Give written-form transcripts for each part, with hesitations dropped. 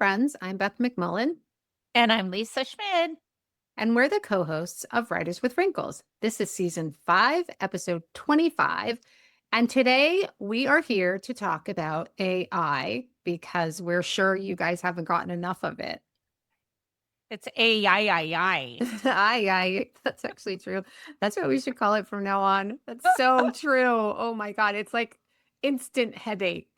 friends. I'm Beth McMullen, And I'm Lisa Schmid. and we're the co hosts of Writers with Wrinkles. This is season 5, episode 25. And today we are here to talk about AI because we're sure you guys haven't gotten enough of it. It's AI. That's actually true. That's what we should call it from now on. That's so true. Oh my God. It's like instant headache.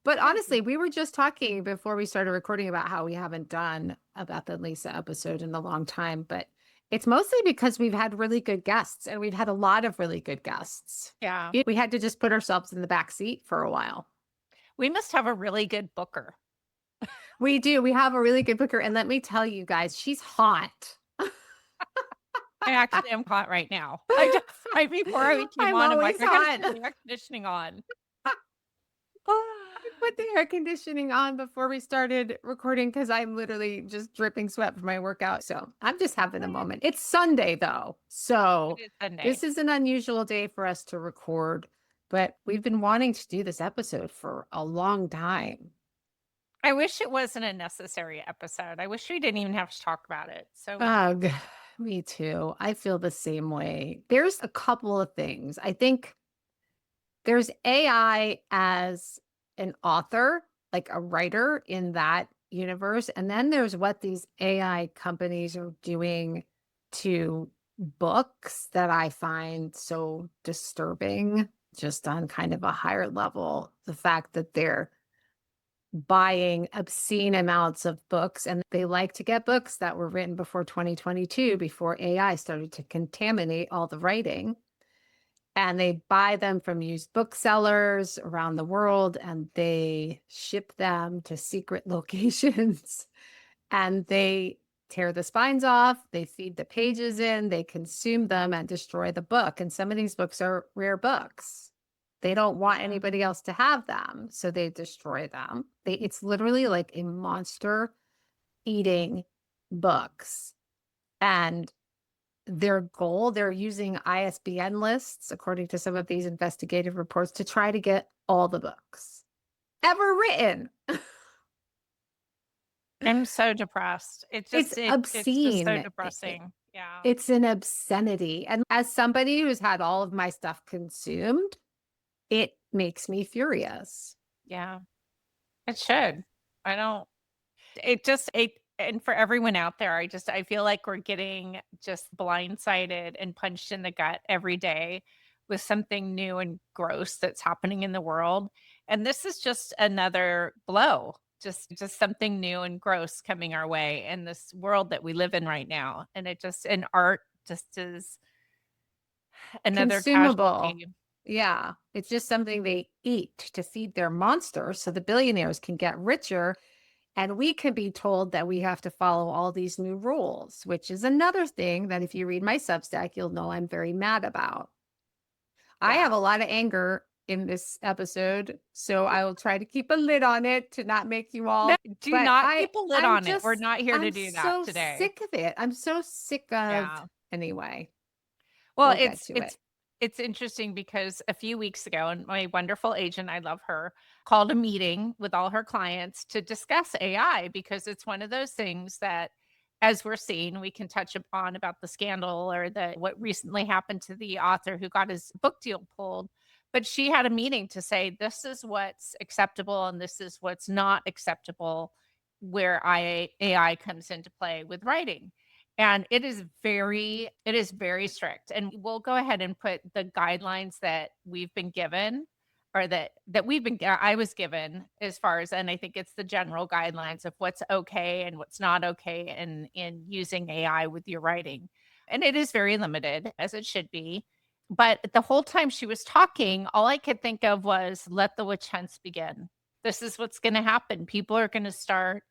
But honestly, we were just talking before we started recording about how we haven't done a Beth and Lisa episode in a long time, but it's mostly because we've had really good guests and we've had a lot of really good guests. Yeah. We had to just put ourselves in the back seat for a while. We must have a really good booker. We do. We have a really good booker. And let me tell you guys, she's hot. I actually am hot right now. I just right before we came I'm on, I'm like, always I gotta hot. turn the air conditioning on. I put the air conditioning on before we started recording because I'm literally just dripping sweat from my workout. So I'm just having a moment. It's Sunday though. It So is Sunday. this is an unusual day for us to record, but we've been wanting to do this episode for a long time. I wish it wasn't a necessary episode. I wish we didn't even have to talk about it. So Ugh, me too. I feel the same way. There's a couple of things. I think there's AI as an author, like a writer in that universe. And then there's what these AI companies are doing to books that I find so disturbing, just on kind of a higher level. The fact that they're buying obscene amounts of books and they like to get books that were written before 2022, before AI started to contaminate all the writing, and they buy them from used booksellers around the world and they ship them to secret locations and they tear the spines off, they feed the pages in, they consume them and destroy the book. And some of these books are rare books. They don't want yeah. anybody else to have them, so they destroy them. It's literally like a monster eating books. And their goal, they're using ISBN lists, according to some of these investigative reports, to try to get all the books ever written. I'm so depressed. It's It's just so obscene. depressing. Yeah. It's an obscenity. And as somebody who's had all of my stuff consumed, it makes me furious. Yeah. It should. I don't It just it and for everyone out there, I feel like we're getting just blindsided and punched in the gut every day with something new and gross that's happening in the world. And this is just another blow. Just something new and gross coming our way in this world that we live in right now. And art just is another Consumable. casualty. Yeah. It's just something they eat to feed their monsters so the billionaires can get richer. And we can be told that we have to follow all these new rules, which is another thing that if you read my Substack, you'll know I'm very mad about. I Yeah. have a lot of anger in this episode, so I will try to keep a lid on it to not make you No, all, do but not I keep a lid I'm on it. We're just not here to I'm do that so today. sick of it. I'm so sick of Yeah. anyway, Well, we'll get to it. it's interesting because a few weeks ago, and my wonderful agent, I love her, called a meeting with all her clients to discuss AI because it's one of those things that, as we're seeing, we can touch upon about the scandal or the what recently happened to the author who got his book deal pulled. But she had a meeting to say this is what's acceptable and this is what's not acceptable where AI comes into play with writing. And it is very strict, and we'll go ahead and put the guidelines that we've been given or that we've been I was given as far as and I think it's the general guidelines of what's okay and what's not okay in using AI with your writing. And it is very limited, as it should be. But the whole time she was talking, all I could think of was, "Let the witch hunts begin." This is what's gonna happen. People are gonna start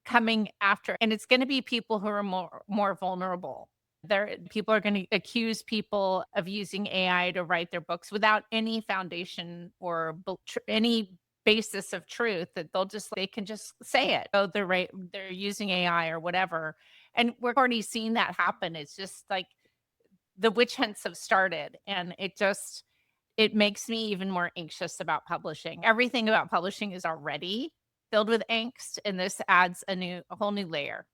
coming after and it's gonna be people who are more vulnerable. People are gonna accuse people of using AI to write their books without any foundation or any basis of truth that they can just say it. Oh, they're using AI or whatever. And we're already seeing that happen. It's just like the witch hunts have started and it makes me even more anxious about publishing. Everything about publishing is already filled with angst, and this adds a whole new layer.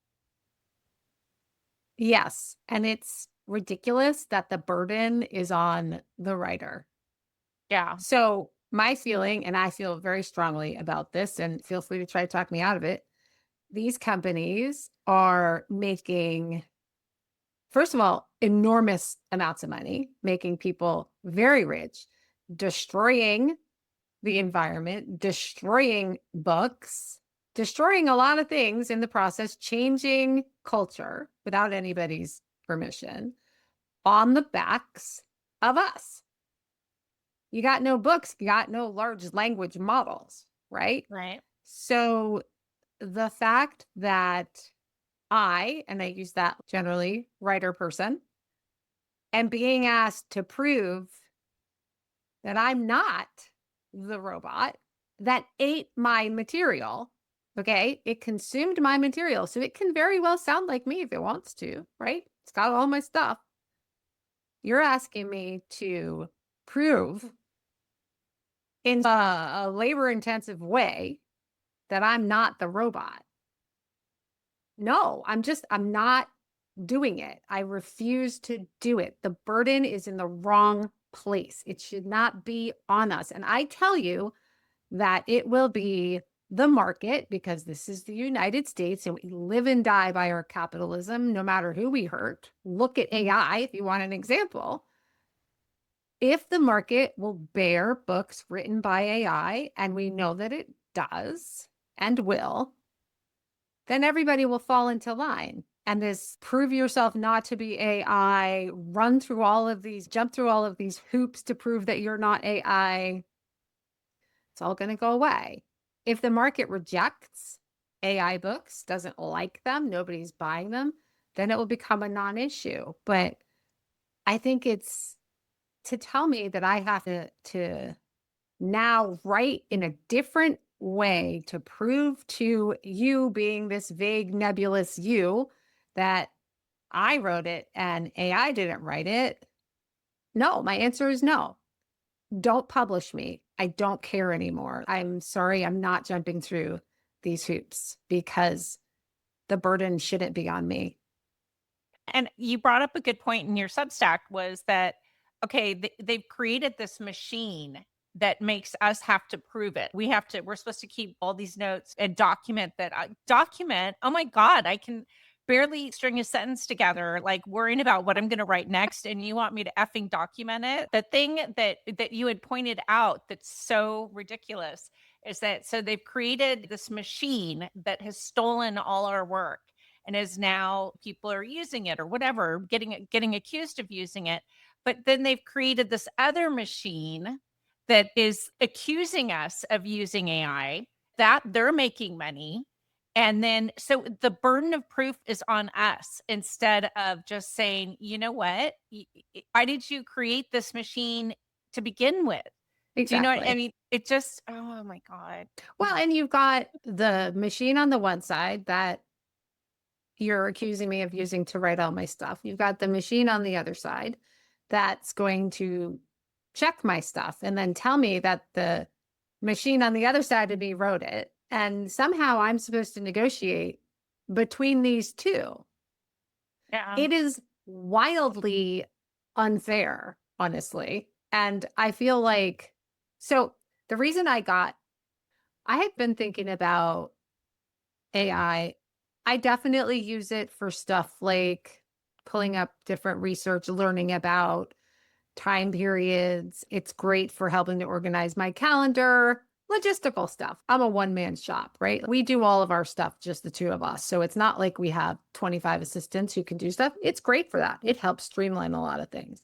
Yes, and it's ridiculous that the burden is on the writer. Yeah. So, my feeling, and I feel very strongly about this, and feel free to try to talk me out of it. These companies are making, first of all, enormous amounts of money, making people very rich, destroying the environment, destroying books, destroying a lot of things in the process, changing culture without anybody's permission on the backs of us. You got no books, you got no large language models, right? Right. So the fact that and I use that generally, writer person, and being asked to prove that I'm not the robot that ate my material. Okay. It consumed my material. So it can very well sound like me if it wants to, right? It's got all my stuff. You're asking me to prove in a labor intensive way that I'm not the robot. No, I'm not doing it. I refuse to do it. The burden is in the wrong place. It should not be on us. And I tell you that it will be the market, because this is the United States and we live and die by our capitalism, no matter who we hurt. Look at AI if you want an example. If the market will bear books written by AI, and we know that it does and will, then everybody will fall into line. And this prove yourself not to be AI, run through all of these, jump through all of these hoops to prove that you're not AI, it's all going to go away. If the market rejects AI books, doesn't like them, nobody's buying them, then it will become a non issue. But I think it's to tell me that I have to now write in a different way to prove to you, being this vague, nebulous you, that I wrote it and AI didn't write it. No, my answer is no. Don't publish me. I don't care anymore. I'm sorry, I'm not jumping through these hoops because the burden shouldn't be on me. And you brought up a good point in your Substack was that, okay, they've created this machine that makes us have to prove it. We're supposed to keep all these notes and document that. Document, oh my God, I can barely string a sentence together, like worrying about what I'm going to write next. And you want me to effing document it? The thing that you had pointed out that's so ridiculous is that so they've created this machine that has stolen all our work and is now people are using it or whatever, getting accused of using it. But then they've created this other machine that is accusing us of using AI, that they're making money. And then so the burden of proof is on us instead of just saying, you know what? Why did you create this machine to begin with? Do you know what I Exactly. mean? It just, oh my God. Well, and you've got the machine on the one side that you're accusing me of using to write all my stuff. You've got the machine on the other side that's going to check my stuff and then tell me that the machine on the other side of me wrote it. And somehow I'm supposed to negotiate between these two. Yeah. It is wildly unfair, honestly. And I feel like, so the reason I had been thinking about AI. I definitely use it for stuff like pulling up different research, learning about time periods. It's great for helping to organize my calendar, logistical stuff. I'm a one man shop, right? We do all of our stuff, just the two of us. So it's not like we have 25 assistants who can do stuff. It's great for that. It helps streamline a lot of things.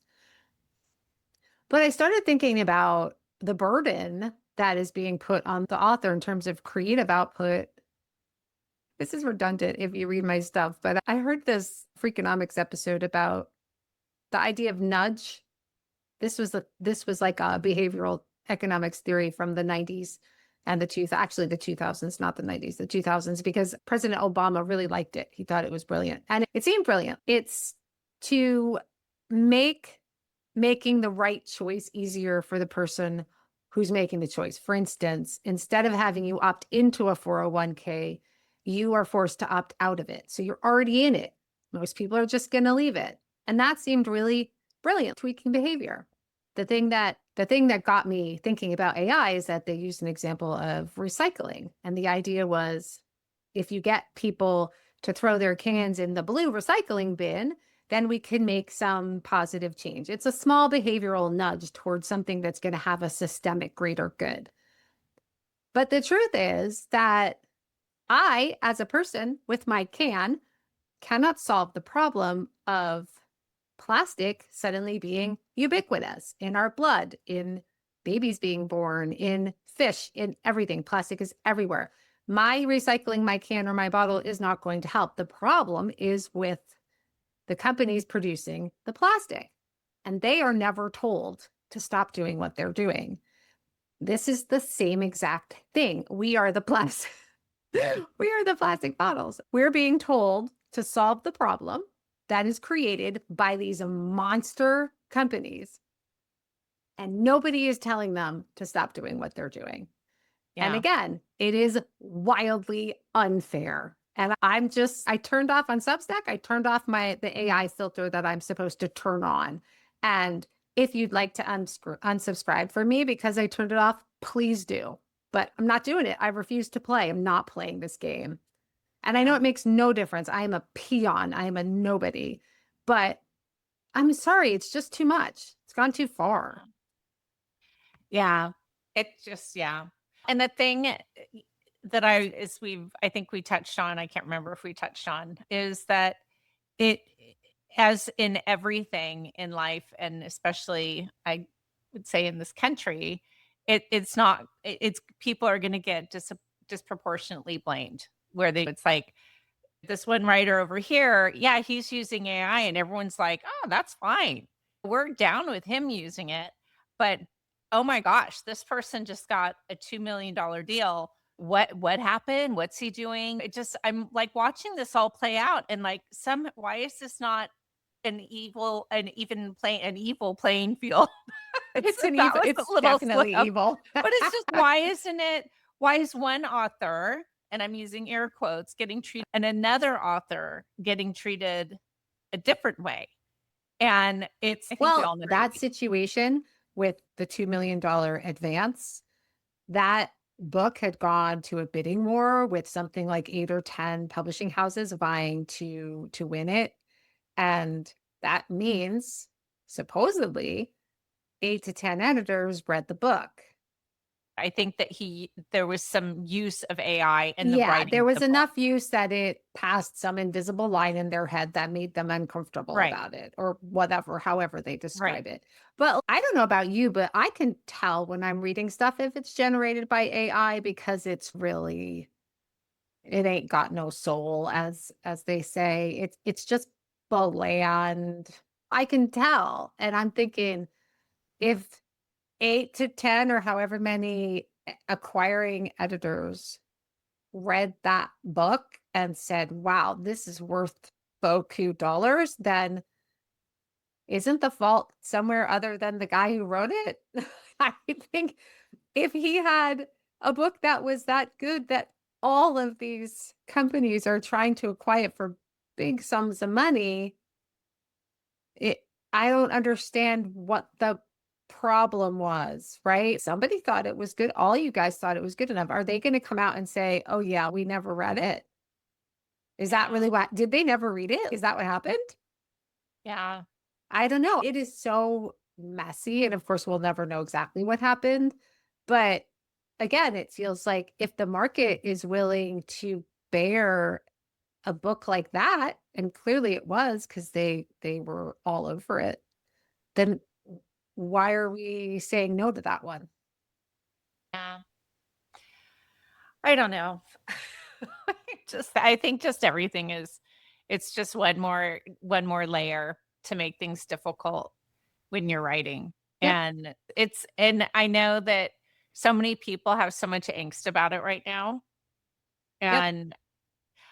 But I started thinking about the burden that is being put on the author in terms of creative output. This is redundant if you read my stuff, but I heard this Freakonomics episode about the idea of nudge. This was like a behavioral economics theory from the 90s and actually the 2000s, not the 90s, the 2000s, because President Obama really liked it. He thought it was brilliant. And it seemed brilliant. It's to make making the right choice easier for the person who's making the choice. For instance, instead of having you opt into a 401k, you are forced to opt out of it. So you're already in it. Most people are just going to leave it. And that seemed really brilliant, tweaking behavior. The thing that got me thinking about AI is that they used an example of recycling. And the idea was if you get people to throw their cans in the blue recycling bin, then we can make some positive change. It's a small behavioral nudge towards something that's going to have a systemic greater good. But the truth is that I, as a person with my can, cannot solve the problem of plastic suddenly being ubiquitous in our blood, in babies being born, in fish, in everything. Plastic is everywhere. My recycling my can or my bottle is not going to help. The problem is with the companies producing the plastic, and they are never told to stop doing what they're doing. This is the same exact thing. We are the plastic. We are the plastic bottles. We're being told to solve the problem that is created by these monster companies, and nobody is telling them to stop doing what they're doing. And Yeah. again, it is wildly unfair. And I turned off on Substack. I turned off the AI filter that I'm supposed to turn on. And if you'd like to unsubscribe for me because I turned it off, please do. But I'm not doing it. I refuse to play. I'm not playing this game. And I know Yeah. it makes no difference. I am a peon. I am a nobody. But I'm sorry, it's just too much. It's gone too far. Yeah. It just yeah. And the thing that I think we touched on, I can't remember if we touched on, is that it as in everything in life, and especially I would say in this country, it's not it's people are gonna get disproportionately blamed where it's like this one writer over here, yeah, he's using AI and everyone's like, "Oh, that's fine. We're down with him using it." But oh my gosh, this person just got a $2 million deal. What happened? What's he doing? I'm like watching this all play out and like why is this not an evil playing field? It's an That evil, was it's a little definitely slip. evil. But it's just why is one author, and I'm using air quotes, getting treated and another author getting treated a different way? And I think we Well, all know. that situation with the $2 million advance, that book had gone to a bidding war with something like 8 or 10 publishing houses vying to win it. And that means supposedly 8 to 10 editors read the book. I think that there was some use of AI in the Yeah, writing there of was the book. enough use that it passed some invisible line in their head that made them uncomfortable Right, about it or whatever, however they right. describe it. But I don't know about you, but I can tell when I'm reading stuff if it's generated by AI because it ain't got no soul as they say. It's just bland. I can tell. And I'm thinking if 8 to 10 or however many acquiring editors read that book and said, wow, this is worth beaucoup dollars, then isn't the fault somewhere other than the guy who wrote it? I think if he had a book that was that good that all of these companies are trying to acquire for big sums of money, it I don't understand what the problem was, right? Somebody thought it was good. All you guys thought it was good enough. Are they going to come out and say, "Oh yeah, we never read it"? Is that Yeah, really what did they never read it? Is that what happened? yeah, I don't know. It is so messy, and of course, we'll never know exactly what happened, but again, it feels like if the market is willing to bear a book like that, and clearly it was because they were all over it, then why are we saying no to that one? yeah. I don't know. I think just everything is it's just one more layer to make things difficult when you're writing. Yep, And I know that so many people have so much angst about it right now. yep. And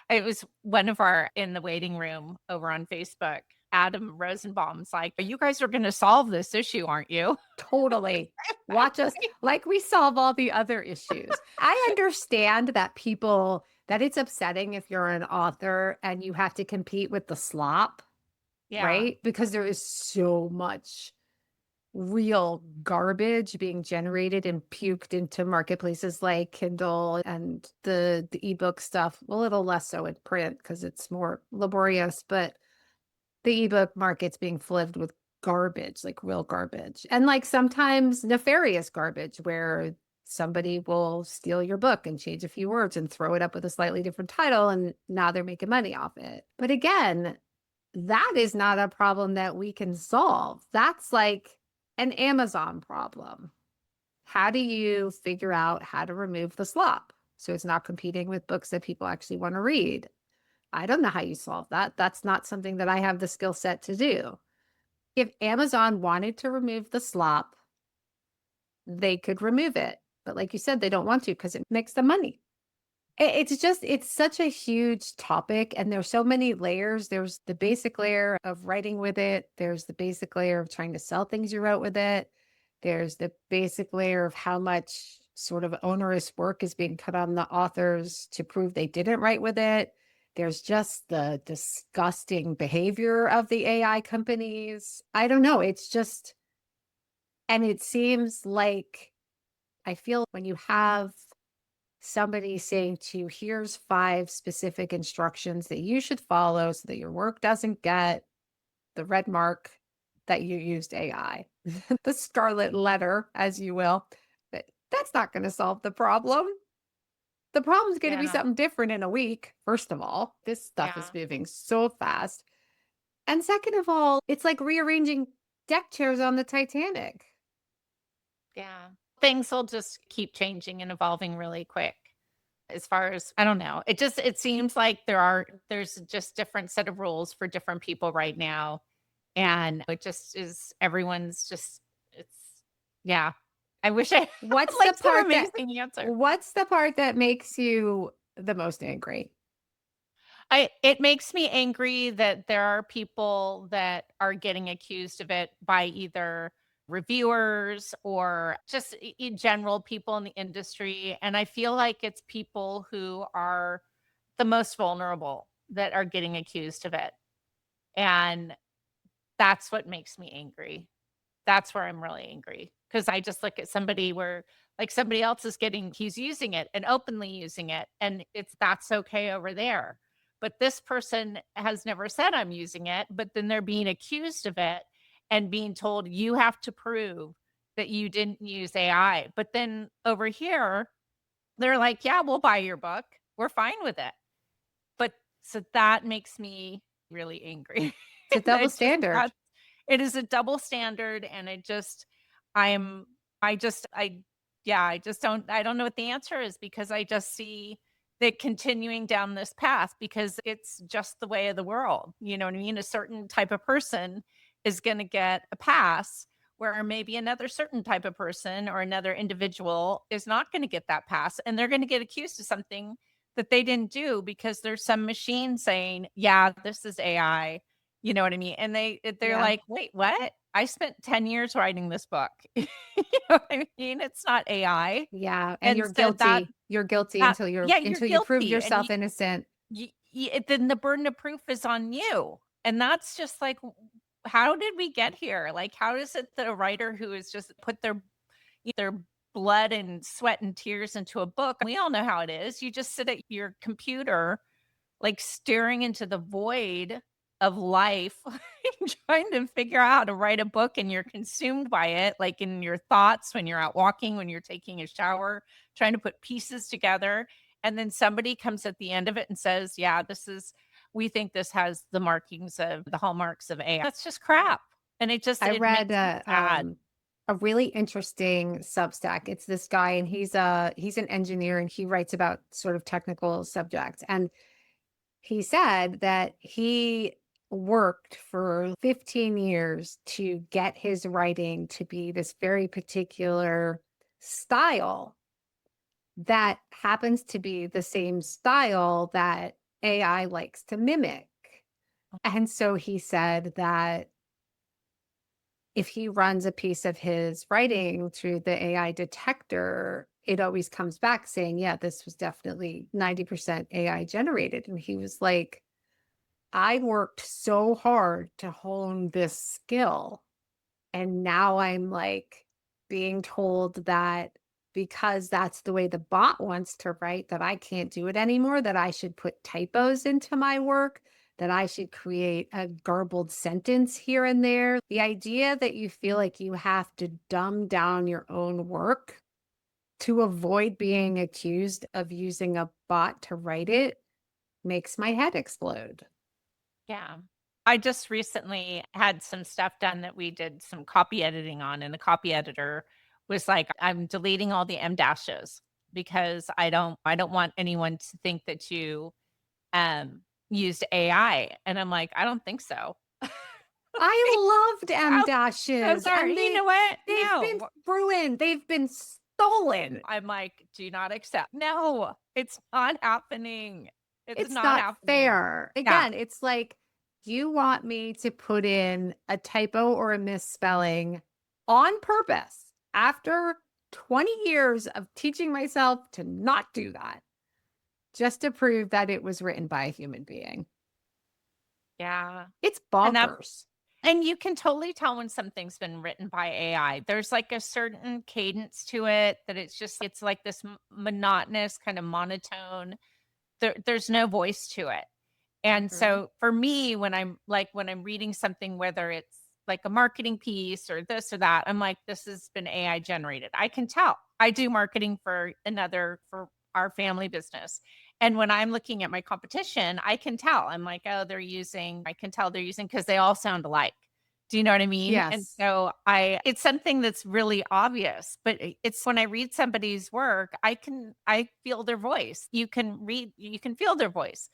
it was one of our in the waiting room over on Facebook. Adam Rosenbaum's like, "You guys are gonna solve this issue, aren't you?" Totally. Watch us like we solve all the other issues. I understand that that it's upsetting if you're an author and you have to compete with the slop, Yeah, right? Because there is so much real garbage being generated and puked into marketplaces like Kindle and the ebook stuff. A little less so in print because it's more laborious, but the ebook market's being flooded with garbage, like real garbage. And like sometimes nefarious garbage where somebody will steal your book and change a few words and throw it up with a slightly different title and now they're making money off it. But again, that is not a problem that we can solve. That's like an Amazon problem. How do you figure out how to remove the slop so it's not competing with books that people actually want to read? I don't know how you solve that. That's not something that I have the skill set to do. If Amazon wanted to remove the slop, they could remove it. But like you said, they don't want to because it makes them money. It's just, it's such a huge topic, and there's so many layers. There's the basic layer of writing with it, there's the basic layer of trying to sell things you wrote with it, there's the basic layer of how much sort of onerous work is being put on the authors to prove they didn't write with it. There's just the disgusting behavior of the AI companies. I don't know. It's just, and it seems like I feel when you have somebody saying to you, here's 5 specific instructions that you should follow so that your work doesn't get the red mark that you used AI, the scarlet letter, as you will. That's not going to solve the problem. The problem is going to yeah, be no, something different in a week. First of all, this stuff is yeah, moving so fast. And second of all, it's like rearranging deck chairs on the Titanic. yeah. Things will just keep changing and evolving really quick. As far as I don't know, it seems like there's just different set of rules for different people right now, and it just is everyone's just it's yeah. I wish I had What's the like some part that amazing answer. what's the part that makes you the most angry? I It makes me angry that there are people that are getting accused of it by either reviewers or just in general people in the industry, and I feel like it's people who are the most vulnerable that are getting accused of it, and that's what makes me angry. That's where I'm really angry because I just look at somebody where, like, somebody else is getting he's using it and openly using it, and that's okay over there. But this person has never said, "I'm using it," but then they're being accused of it and being told, "You have to prove that you didn't use AI." But then over here, they're like, "Yeah, we'll buy your book. We're fine with it." But so that makes me really angry. It's a double It just standard. that it is a double standard, and it just I'm I just I yeah, I don't know what the answer is because I just see that continuing down this path because it's just the way of the world. You know what I mean? A certain type of person is gonna get a pass where maybe another certain type of person or another individual is not gonna get that pass, and they're gonna get accused of something that they didn't do because there's some machine saying, "Yeah, this is AI." You know what I mean? And they're Yeah. like, "Wait, what? I spent 10 years writing this book." You know what I mean? It's not AI. Yeah, and And you're so guilty. You're guilty that yeah, you're until you prove guilty, and yourself innocent. then the burden of proof is on you. And that's just like, how did we get here? Like, how is it that a writer who has just put their blood and sweat and tears into a book, we all know how it is. You just sit at your computer like staring into the void of life, trying to figure out how to write a book and you're consumed by it, like in your thoughts when you're out walking, when you're taking a shower, trying to put pieces together. And then somebody comes at the end of it and says, "Yeah, we think this has the markings of the hallmarks of AI." That's just crap. And I it read makes me sad. a really interesting Substack. It's this guy, and he's an engineer, and he writes about sort of technical subjects. And he said that he worked for 15 years to get his writing to be this very particular style that happens to be the same style that AI likes to mimic. And so he said that if he runs a piece of his writing through the AI detector, it always comes back saying, yeah, this was definitely 90% AI generated. And he was like, I worked so hard to hone this skill. And now I'm like being told that because that's the way the bot wants to write, that I can't do it anymore, that I should put typos into my work, that I should create a garbled sentence here and there. The idea that you feel like you have to dumb down your own work to avoid being accused of using a bot to write it makes my head explode. Yeah. I just recently had some stuff done that we did some copy editing on, and the copy editor was like, "I'm deleting all the M dashes because I don't want anyone to think that you, used AI." And I'm like, "I don't think so." I loved M How those dashes, are and you know what? they've been No. ruined, they've been stolen. I'm like, "Do not accept." No, it's not happening. It's It's not not happening. fair. Yeah. Again, it's like, you want me to put in a typo or a misspelling on purpose after 20 years of teaching myself to not do that, just to prove that it was written by a human being. Yeah. It's And that bonkers. and you can totally tell when something's been written by AI. There's like a certain cadence to it that it's like this monotonous kind of monotone. There's no voice to it. And Mhm. so for me, when I'm reading something, whether it's like a marketing piece or this or that, I'm like, this has been AI generated. I can tell. I do marketing for our family business. And when I'm looking at my competition, I can tell. I'm like, oh, I can tell they're using because they all sound alike. Do you know what I mean? And Yes. so it's something that's really obvious, but it's when I read somebody's work, I feel their voice. You can feel their voice.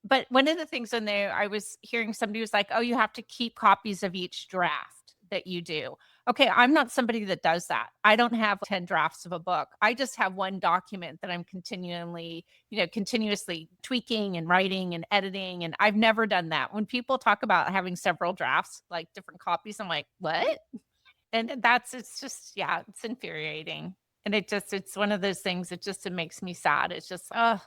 But one of the things in there, I was hearing somebody was like, "Oh, you have to keep copies of each draft that you do." Okay, I'm not somebody that does that. I don't have 10 drafts of a book. I just have one document that I'm continuously tweaking and writing and editing, and I've never done that. When people talk about having several drafts, like different copies, I'm like, "What?" And it's just yeah, it's infuriating. And it's one of those things it makes me sad. It's just, oh.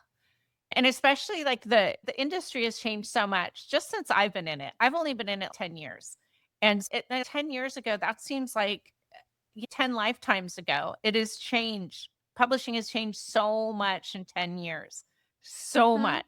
And especially, like, the industry has changed so much just since I've been in it. I've only been in it 10 years. And 10 years ago, that seems like 10 lifetimes ago. It has changed. Publishing has changed so much in 10 years. So Mhm. much.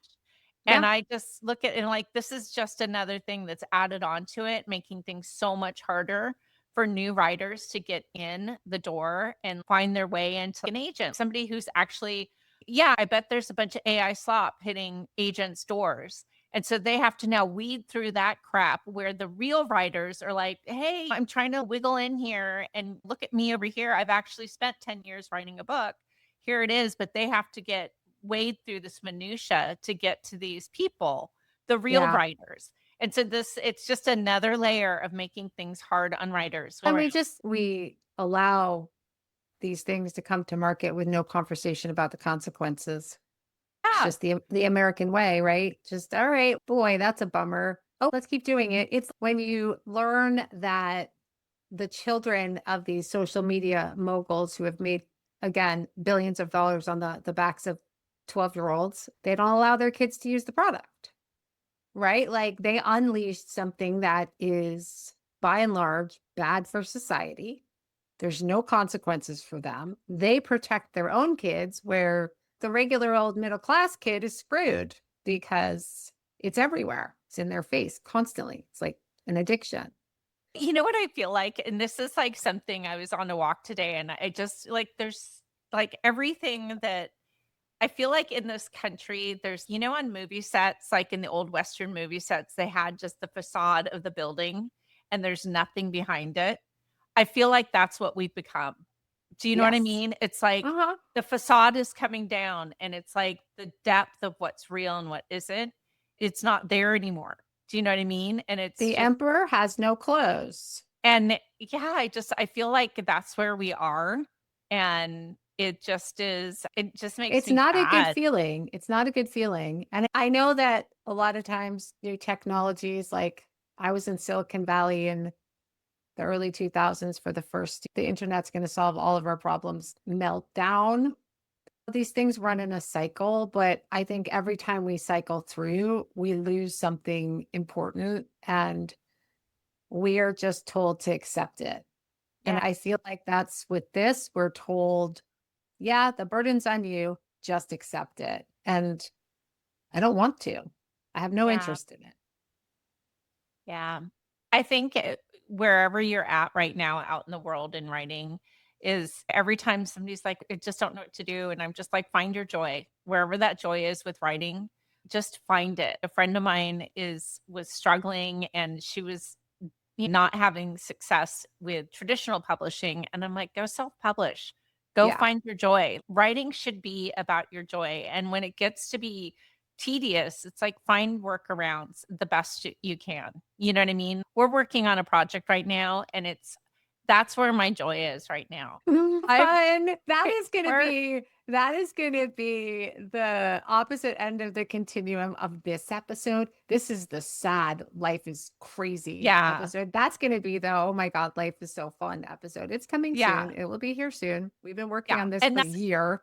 And Yeah. I just look at it like this is just another thing that's added on to it, making things so much harder for new writers to get in the door and find their way into an agent. Somebody who's actually, yeah, I bet there's a bunch of AI slop hitting agents' doors. And so they have to now weed through that crap where the real writers are like, hey, I'm trying to wiggle in here and look at me over here. I've actually spent 10 years writing a book. Here it is. But they have to get wade through this minutia to get to these people, the real Yeah. writers. And so it's just another layer of making things hard on writers. And we allow these things to come to market with no conversation about the consequences. It's Yeah. just the American way, right? Just, all right, boy, that's a bummer. Oh, let's keep doing it. It's when you learn that the children of these social media moguls who have made, again, billions of dollars on the backs of 12-year-olds, they don't allow their kids to use the product, right? Like, they unleashed something that is by and large bad for society. There's no consequences for them. They protect their own kids, where the regular old middle class kid is screwed because it's everywhere. It's in their face constantly. It's like an addiction. You know what I feel like? And this is like something I was on a walk today and I just like there's like everything that I feel like in this country, on movie sets, like in the old Western movie sets, they had just the facade of the building and there's nothing behind it. I feel like that's what we've become. Do you know what I Yes. mean? It's like Uh-huh. the facade is coming down and it's like the depth of what's real and what isn't, it's not there anymore. Do you know what I mean? And it's The just emperor has no clothes. and yeah, I feel like that's where we are. And It just is it just makes It's me not a good sad. feeling. It's not a good feeling. And I know that a lot of times new technologies, like I was in Silicon Valley in the early 2000s for the first, the internet's going to solve all of our problems meltdown. These things run in a cycle, but I think every time we cycle through, we lose something important and we are just told to accept it. And Yeah, I feel like that's with this, we're told, yeah, the burden's on you, just accept it. And I don't want to. I have no yeah. interest in it. Yeah. I think wherever you're at right now out in the world in writing is every time somebody's like, I just don't know what to do. And I'm just like, find your joy wherever that joy is with writing. Just find it. A friend of mine was struggling and she was not having success with traditional publishing. And I'm like, go self publish, go Yeah. find your joy. Writing should be about your joy. And when it gets to be tedious, it's like find workarounds the best you can. You know what I mean? We're working on a project right now, and that's where my joy is right now. I've Fun. we're That is gonna be the opposite end of the continuum of this episode. This is the sad life is crazy yeah, episode. That's gonna be the oh my God, life is so fun episode. It's coming soon. yeah, It will be here soon. We've been working yeah, on this and for a year.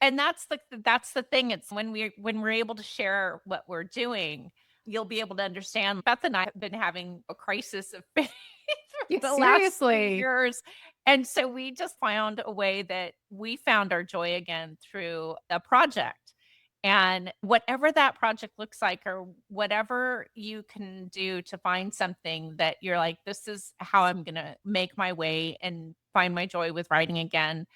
that's the thing, it's when we're able to share what we're doing, you'll be able to understand. Beth and I have been having a crisis of faith Yeah, for the last few seriously. years, and so we just found a way that we found our joy again through a project, and whatever that project looks like or whatever you can do to find something that you're like, "This is how I'm gonna make my way and find my joy with writing again."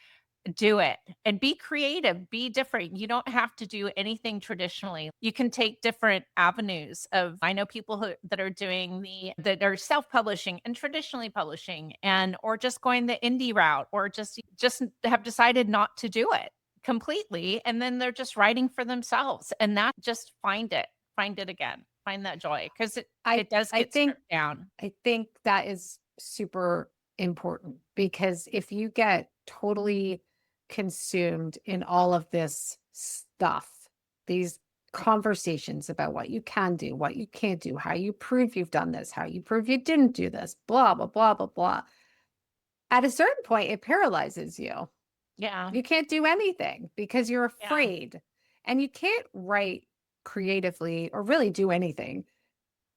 Do it and be creative, be different. You don't have to do anything traditionally. You can take different avenues of I know people that are doing that are self-publishing and traditionally publishing and or just going the indie route or just have decided not to do it completely and then they're just writing for themselves and that just find it. Find it again. Find that joy because I it does I get think stripped down. I think that is super important because if you get totally consumed in all of this stuff, these conversations about what you can do, what you can't do, how you prove you've done this, how you prove you didn't do this, blah, blah, blah, blah, blah. At a certain point, it paralyzes you. Yeah. You can't do anything because you're Yeah. afraid and you can't write creatively or really do anything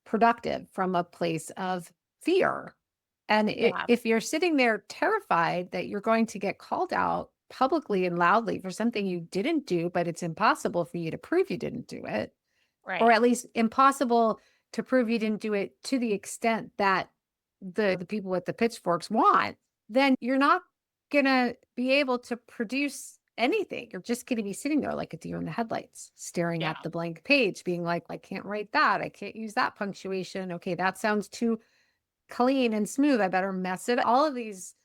productive from a place of fear. And Yeah. if you're sitting there terrified that you're going to get called out publicly and loudly for something you didn't do, but it's impossible for you to prove you didn't do it, or Right. at least impossible to prove you didn't do it to the extent that the people with the pitchforks want, then you're not going to be able to produce anything. You're just going to be sitting there like a deer in the headlights, staring Yeah. at the blank page, being like, I can't write that. I can't use that punctuation. Okay, that sounds too clean and smooth. I better mess it. All of these,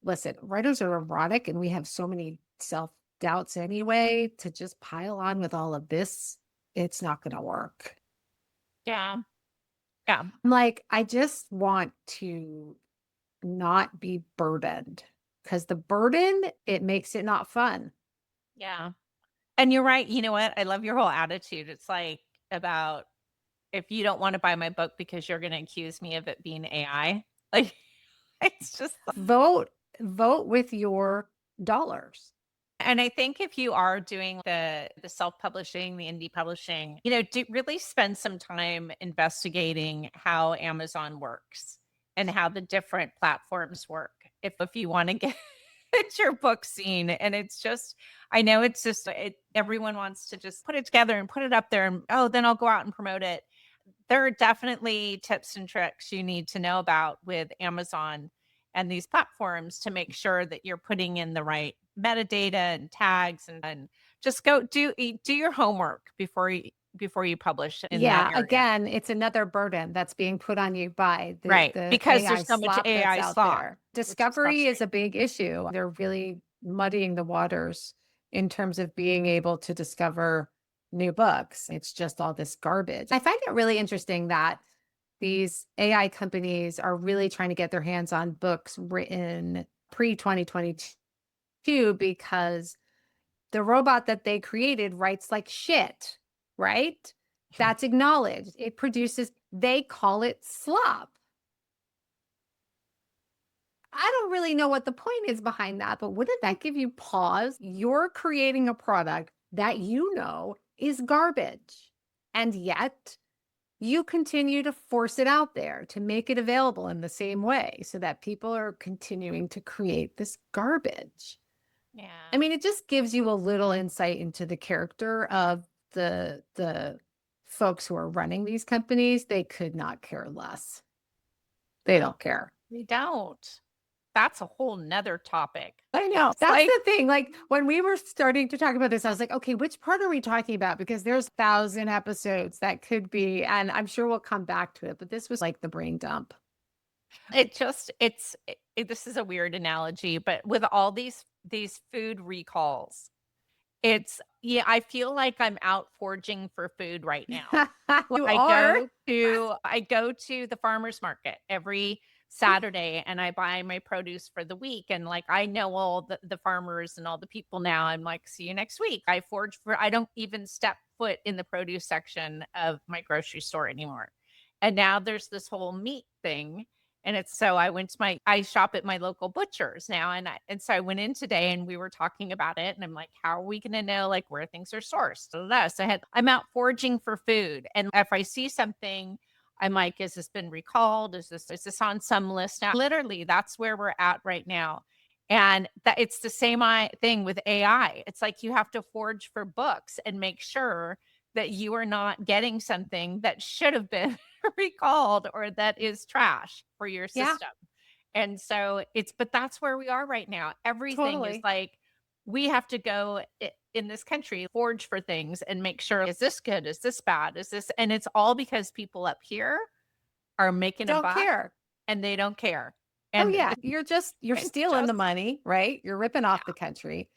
listen, writers are erotic and we have so many self doubts anyway. To just pile on with all of this, it's not going to work. Yeah. Yeah. I'm like, I just want to not be burdened because the burden, it makes it not fun. Yeah. And you're right, you know what? I love your whole attitude. It's like about if you don't wanna buy my book because you're gonna accuse me of it being AI, like, it's just Vote, vote with your dollars. and I think if you are doing the self-publishing, the indie publishing, do really spend some time investigating how Amazon works and how the different platforms work. If you wanna get your book seen, and it's just I know it's just everyone wants to just put it together and put it up there and, "Oh, then I'll go out and promote it." There are definitely tips and tricks you need to know about with Amazon and these platforms to make sure that you're putting in the right metadata and tags and just go do your homework before you publish in that Yeah, area. again, it's another burden that's being put on you by Right, the because AI there's so much slop that's AI out slop, there. which is Discovery is a frustrating. big issue. They're really muddying the waters in terms of being able to discover new books. It's just all this garbage. I find it really interesting that these AI companies are really trying to get their hands on books written pre 2022 too, because the robot that they created writes like shit, right? That's acknowledged. It produces, they call it slop. I don't really know what the point is behind that, but wouldn't that give you pause? You're creating a product that you know is garbage. And yet you continue to force it out there to make it available in the same way so that people are continuing to create this garbage. I Yeah. mean, it just gives you a little insight into the character of the folks who are running these companies. They could not care less. They No, don't care. we don't. That's a whole nother topic. I know. It's That's like the thing. Like when we were starting to talk about this, I was like, okay, which part are we talking about? Because there's 1,000 episodes that could be, and I'm sure we'll come back to it, but this was like the brain dump. it just this is a weird analogy, but with all these food recalls, it's yeah, I feel like I'm out foraging for food right now. You I are. go to the farmer's market every Saturday and I buy my produce for the week, and, like, I know all the farmers and all the people now. I'm like, "See you next week." I don't even step foot in the produce section of my grocery store anymore. And now there's this whole meat thing, and it's so I shop at my local butchers now, and so I went in today and we were talking about it, and I'm like, "How are we gonna know, like, where things are sourced?" Blah, blah, blah. So I'm out foraging for food, and if I see something, I'm like, "Has this been recalled? Is this on some list now?" Literally, that's where we're at right now. And that it's the same thing with AI. It's like you have to forage for books and make sure that you are not getting something that should have been recalled or that is trash for your Yeah, system. And so but that's where we are right now. Everything is totally. like, we have to go in this country, forge for things and make sure, is this good? Is this bad? Is this, and it's all because people up here are making a Don't buck care. and they don't care. Oh And yeah, you're it's stealing the just, money, right? You're ripping off the yeah. country.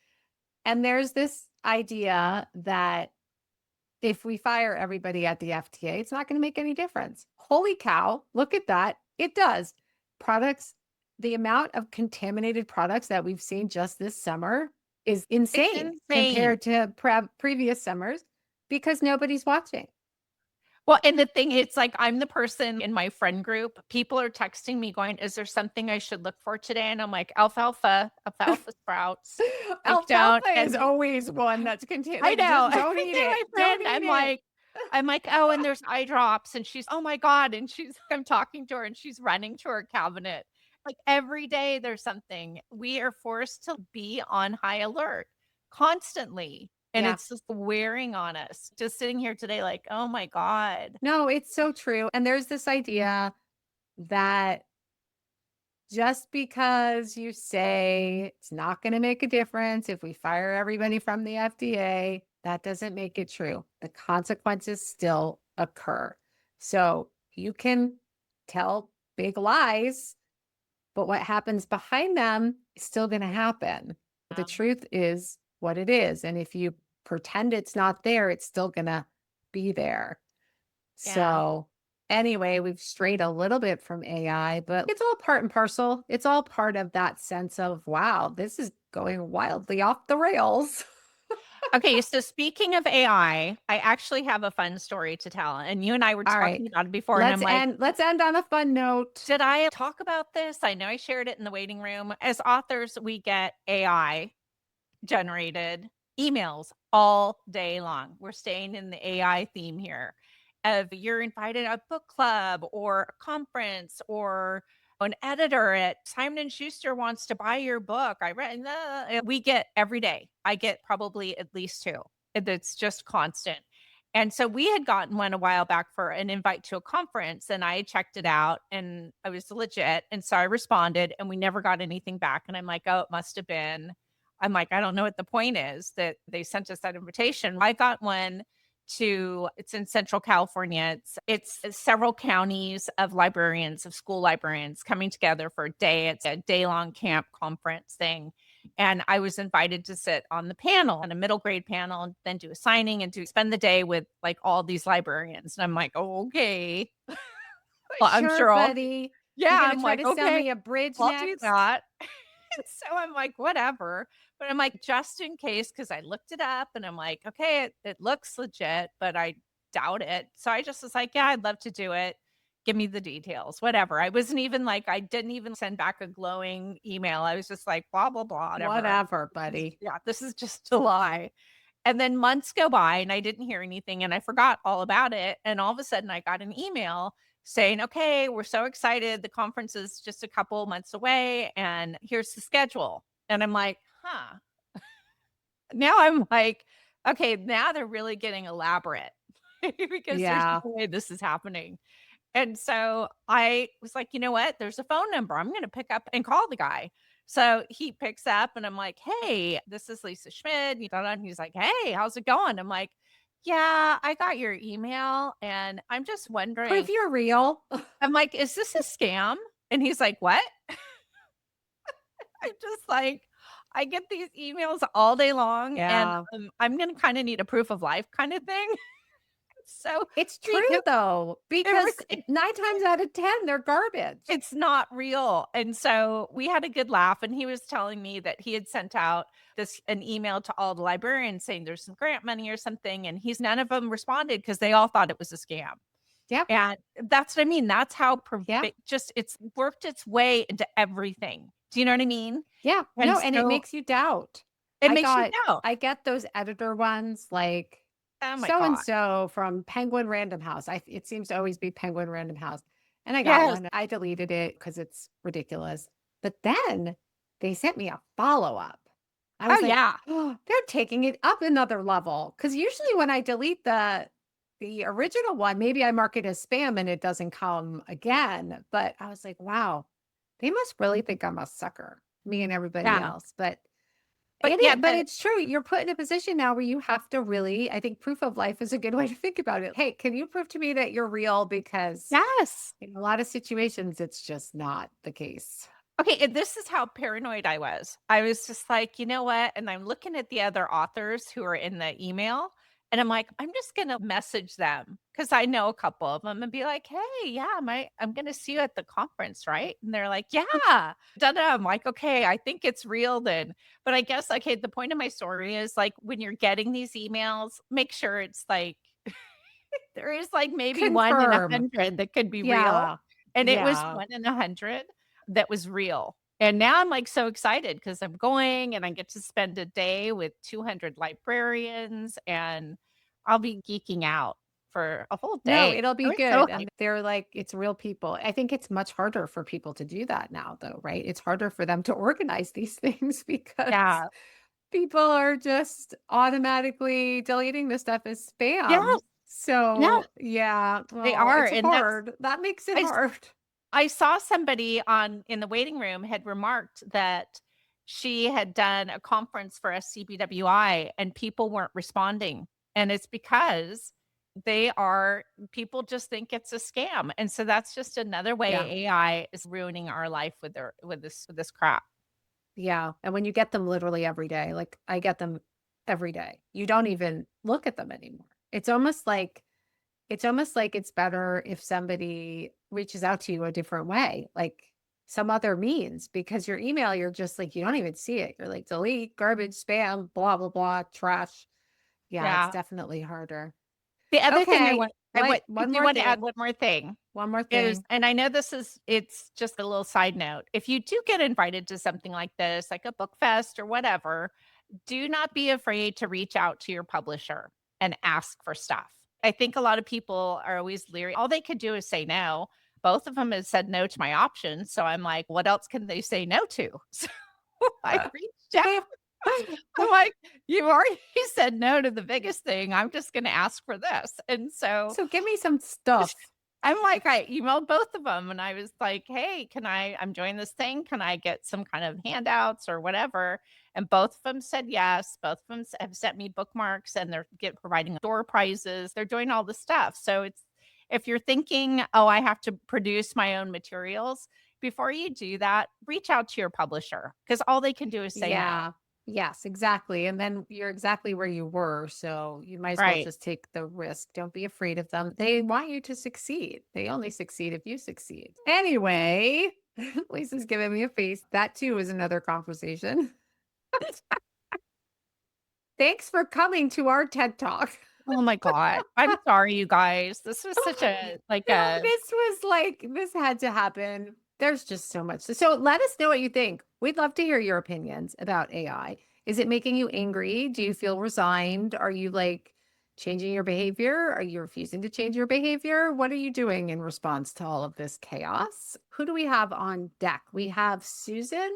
And there's this idea that if we fire everybody at the FDA, it's not going to make any difference. Holy cow, look at that. It does. Products, the amount of contaminated products that we've seen just this summer is It's insane insane. compared to previous summers because nobody's watching. Well, and the thing it's like I'm the person in my friend group, people are texting me going, "Is there something I should look for today?" And I'm like, alfalfa sprouts." Like, don't Alfalfa is and always one that's contained. I Like, know. just I don't was eat saying it. my Don't friend, eat it. I'm like, "Oh, and there's eye drops," and she's, "Oh my god," and I'm talking to her and she's running to her cabinet. Like, every day there's something. We are forced to be on high alert constantly, and Yeah. it's just wearing on us. Just sitting here today like, "Oh my god." No, it's so true. And there's this idea that just because you say it's not going to make a difference if we fire everybody from the FDA, that doesn't make it true. The consequences still occur. So you can tell big lies, but what happens behind them is still going to happen. The truth is what it is. And if you pretend it's not there, it's still going to be there. Yeah. So, anyway, we've strayed a little bit from AI, but it's all part and parcel. It's all part of that sense of, wow, this is going wildly off the rails. Okay, so speaking of AI, I actually have a fun story to tell, and you and I were All right. talking about it before, and I'm like, Let's end on a fun note. "Did I talk about this?" I know I shared it in the waiting room. As authors, we get AI generated emails all day long. We're staying in the AI theme here. Of you're invited to a book club or a conference or an editor at Simon and Schuster wants to buy your book. I read we get every day. I get probably at least two. It's just constant. And so we had gotten one a while back for an invite to a conference and I checked it out and I was legit. And so I responded and we never got anything back. And I'm like, oh, it must have been I'm like, I don't know what the point is that they sent us that invitation. I got one to it's in Central California. It's several counties of librarians, of school librarians coming together for a day. It's a day-long camp conference thing. And I was invited to sit on the panel, on a middle grade panel, and then do a signing and to spend the day with like all these librarians. And I'm like, oh, okay. Well, I'm Sure, sure I'll buddy. You're yeah, going to I'm try like, to sell okay, me a bridge I'll do next? that. And so I'm like, whatever. But I'm like, just in case, because I looked it up and I'm like, okay, it looks legit, but I doubt it. So I just was like, yeah, I'd love to do it. Give me the details, whatever. I wasn't even like, I didn't even send back a glowing email. I was just like, blah, blah, blah, whatever. Whatever, buddy. Yeah, this is just a lie. And then months go by and I didn't hear anything and I forgot all about it. And all of a sudden I got an email saying, okay, we're so excited. The conference is just a couple months away and here's the schedule. And I'm like, huh. Now I'm like, okay, now they're really getting elaborate because there's Yeah. no way this is happening. And so I was like, "You know what? There's a phone number. I'm gonna pick up and call the guy." So he picks up and I'm like, "Hey, this is Lisa Schmidt." And he's like, "Hey, how's it going?" I'm like, "Yeah, I got your email and I'm just Prove wondering." you're real. I'm like, "Is this a scam?" And he's like, "What?" I'm just like, I get these emails all day long and Yeah. I'm gonna kind of need a proof of life kind of thing. So It's true because though, it because really 9 times out of 10, they're garbage. it's not real, and so we had a good laugh, and he was telling me that he had sent out an email to all the librarians saying there's some grant money or something, and he's none of them responded because they all thought it was a scam, Yep. and that's what I mean, that's how Yeah. just it's worked its way into everything. Do you know what I mean? Yeah. And No, and it so makes you doubt. it makes you doubt. I get those editor ones like Oh my so and god. so from Penguin Random House. It seems to always be Penguin Random House. And I got Yes. one. I deleted it because it's ridiculous. But then they sent me a follow-up. I Oh, was like, yeah. oh, they're taking it up another level. Because usually when I delete the original one, maybe I mark it as spam and it doesn't come again. But I was like, wow, they must really think I'm a sucker, me and everybody Yeah. else. But But yeah, but it's true. You're put in a position now where you have to really, I think proof of life is a good way to think about it. Hey, can you prove to me that you're real? Because yes. in a lot of situations, it's just not the case. Okay, and this is how paranoid I was. I was just like, "You know what?" And I'm looking at the other authors who are in the email, and I'm like, "I'm just gonna message them because I know a couple of them and be like, "Hey, yeah, I'm gonna see you at the conference, right?" And they're like, "Yeah." Da da. I'm like, "Okay, I think it's real then." But I guess, okay, the point of my story is, like, when you're getting these emails, make sure it's like there is, like, maybe 1 in Confirm. 100 that could be real, Yeah. and it was Yeah. 1 in 100 that was real, and now I'm, like, so excited because 'cause I'm going and I get to spend a day with 200 librarians, and I'll be geeking out for a whole No, day. it'll be I'm so good. hyped. And they're like, it's real people. I think it's much harder for people to do that now, though, right? It's harder for them to organize these things because Yeah. people are just automatically deleting the stuff as spam. Yes. No, So, yeah, they well, are, it's and that's hard. That makes it I hard. I saw somebody on in the waiting room had remarked that she had done a conference for SCBWI and people weren't responding, and it's because they are people just think it's a scam, and so that's just another Yeah. way AI is ruining our life with this crap. Yeah. And when you get them literally every day, like I get them every day, you don't even look at them anymore. It's almost like it's better if somebody reaches out to you a different way, like some other means, because your email, you're just like, you don't even see it. You're like, delete, garbage, spam, blah, blah, blah, trash. Yeah, it's Yeah. definitely harder. The other thing Okay. I What? want I One do more want to add thing. one more thing. One more Is thing. and I know it's just a little side note. If you do get invited to something like this, like a book fest or whatever, do not be afraid to reach out to your publisher and ask for stuff. I think a lot of people are always leery. All they could do is say no. Both of them have said no to my options. So I'm like, what else can they say no to? So I reached out. I'm like, you already said no to the biggest thing. I'm just going to ask for this. And so So give me some stuff. I'm like, I emailed both of them and I was like, "Hey, I'm joining this thing. Can I get some kind of handouts or whatever?" And both of them said yes. Both of them have sent me bookmarks and they're providing door prizes. They're doing all the stuff. So it's if you're thinking, "Oh, I have to produce my own materials," before you do that, reach out to your publisher because all they can do is say no. Yeah. Yes, exactly. And then you're exactly where you were. So you might as well Right. just take the risk. Don't be afraid of them. They want you to succeed. They only succeed if you succeed. Anyway, Lisa's giving me a face. That too is another conversation. Thanks for coming to our TED Talk. Oh my god. I'm sorry, you guys. This was such a like No, a this was like this had to happen. There's just so much. So let us know what you think. We'd love to hear your opinions about AI. Is it making you angry? Do you feel resigned? Are you like changing your behavior? Are you refusing to change your behavior? What are you doing in response to all of this chaos? Who do we have on deck? We have Susan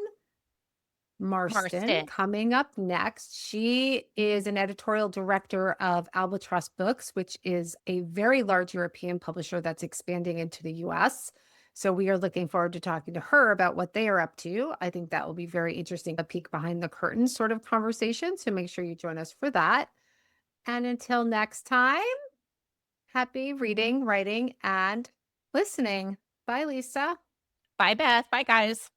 Marston Marston. coming up next. She is an editorial director of Albatross Books, which is a very large European publisher that's expanding into the US. So we are looking forward to talking to her about what they are up to. I think that will be very interesting, a peek behind the curtain sort of conversation. So make sure you join us for that. And until next time, happy reading, writing, and listening. Bye, Lisa. Bye, Beth. Bye, guys.